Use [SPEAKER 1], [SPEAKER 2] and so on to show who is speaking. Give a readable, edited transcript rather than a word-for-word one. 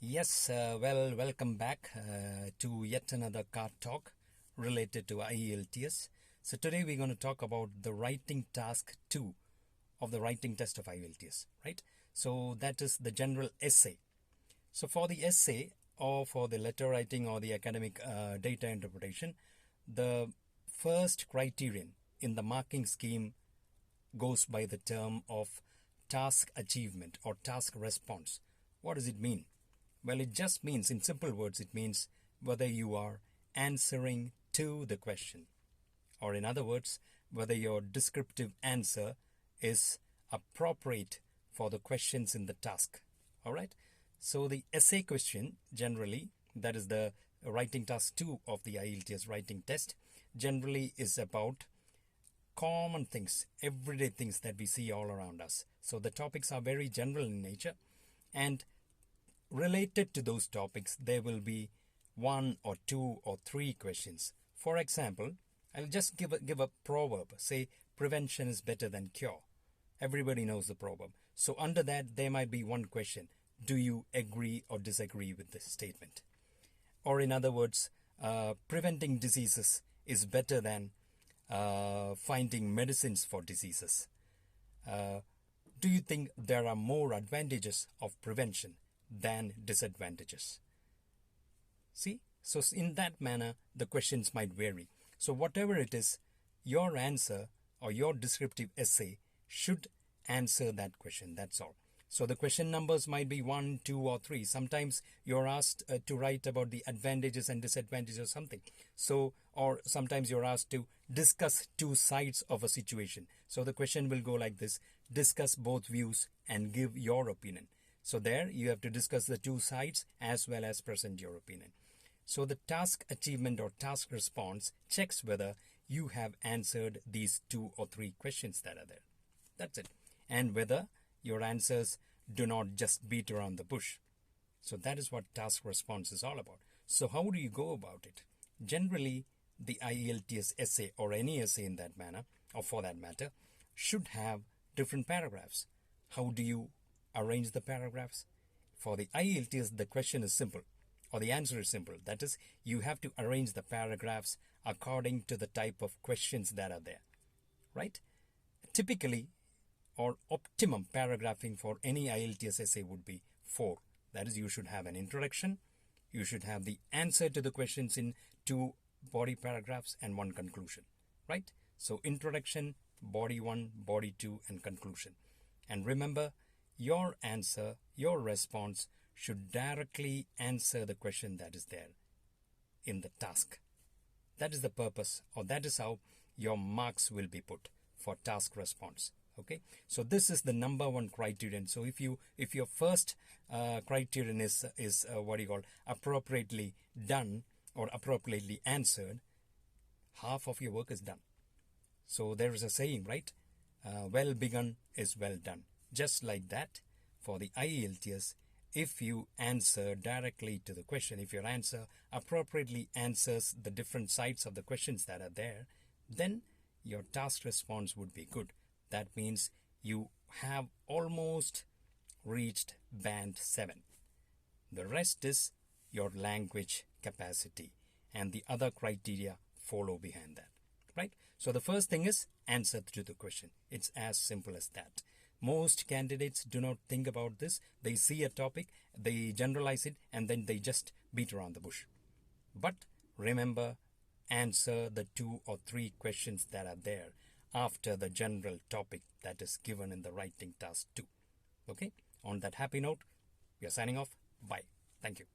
[SPEAKER 1] Yes, welcome back to yet another CarTalk related to IELTS. So today we're going to talk about the writing task 2 of the writing test of IELTS, right? So that is the general essay. So for the essay or for the letter writing or the academic data interpretation, the first criterion in the marking scheme goes by the term of task achievement or task response. What does it mean? Well, it just means, in simple words, it means whether you are answering to the question, or in other words, whether your descriptive answer is appropriate for the questions in the task. All right. So the essay question generally, that is the writing task 2 of the IELTS writing test, generally is about common things, everyday things that we see all around us. So the topics are very general in nature, and related to those topics, there will be one or two or three questions. For example, I'll just give a proverb. Say, prevention is better than cure. Everybody knows the proverb. So under that, there might be one question. Do you agree or disagree with this statement? Or in other words, preventing diseases is better than finding medicines for diseases. Do you think there are more advantages of prevention than disadvantages? See, so in that manner the questions might vary. So whatever it is, your answer or your descriptive essay should answer that question. That's all. So the question numbers might be 1, 2 or 3. Sometimes you're asked to write about the advantages and disadvantages of something. So, or sometimes you're asked to discuss two sides of a situation. So the question will go like this: discuss both views and give your opinion. So there you have to discuss the two sides as well as present your opinion. So the task achievement or task response checks whether you have answered these 2 or 3 questions that are there. That's it. And whether your answers do not just beat around the bush. So that is what task response is all about. So how do you go about it? Generally, the IELTS essay or any essay in that manner, or for that matter, should have different paragraphs. How do you arrange the paragraphs? For the IELTS, the question is simple, or the answer is simple. That is, you have to arrange the paragraphs according to the type of questions that are there, right? Typically, or optimum paragraphing for any IELTS essay would be 4. That is, you should have an introduction, you should have the answer to the questions in 2 body paragraphs and 1 conclusion, right? So introduction, body 1, body 2 and conclusion. And remember, your answer, your response should directly answer the question that is there in the task. That is the purpose, or that is how your marks will be put for task response. Okay, so this is the number 1 criterion. So if your first criterion is what do you call appropriately done or appropriately answered, half of your work is done. So there is a saying, right? Well begun is well done. Just like that, for the IELTS, if you answer directly to the question, if your answer appropriately answers the different sides of the questions that are there, then your task response would be good. That means you have almost reached band 7. The rest is your language capacity, and the other criteria follow behind that, right? So the first thing is answer to the question. It's as simple as that. Most candidates do not think about this. They see a topic, they generalize it, and then they just beat around the bush. But remember, answer the 2 or 3 questions that are there after the general topic that is given in the writing task 2. Okay? On that happy note, we are signing off. Bye. Thank you.